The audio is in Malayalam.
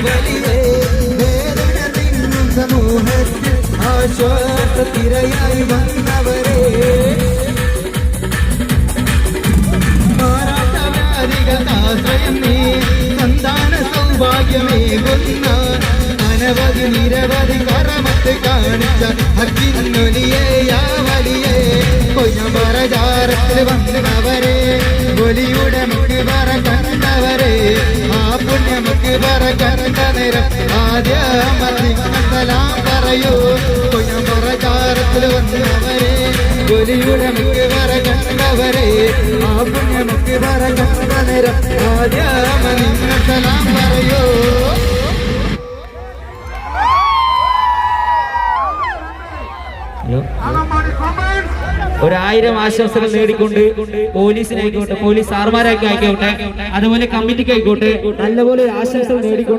വലിയേ വേദന തിന്നും സമൂഹത്തിൽ ആശ്വാസത്തിരയായി വന്നവരെ മാറാട്ടവ്യാധികൾക്കാശ്രയം നീ സന്താന സൗഭാഗ്യമേകുന്ന അനവധി നിരവധി കറമത്ത് കാണിച്ച അഗ്നിനൊലിയേ യാ വലിയേ പൊയ്യമ്പറജാരത്തിൽ വന്നവരെ ഒലിയുടെ മുക്കുപറ കണ്ടവരെ ആ പുണ്യമുക്കുപറ കണ്ട നേരം ആദ്യമത്തിലാം പറയൂ പൊയ്യമ്പറജാരത്തിൽ വന്നവരെ ഒലിയുടെ മുക്കുപറ കണ്ടവരെ ആ പുണ്യമുക്കുപറ കണ്ട നേരം ആദ്യമത്തിലാം പറയൂ. ഒരായിരം ആശംസകൾ നേടിക്കൊണ്ട് പോലീസിനായിക്കോട്ടെ, പോലീസ് സാർമാരൊക്കെ ആയിക്കോട്ടെ, അതുപോലെ കമ്മിറ്റിക്ക് ആയിക്കോട്ടെ, നല്ലപോലെ ആശംസകൾ നേടിക്കൊണ്ട്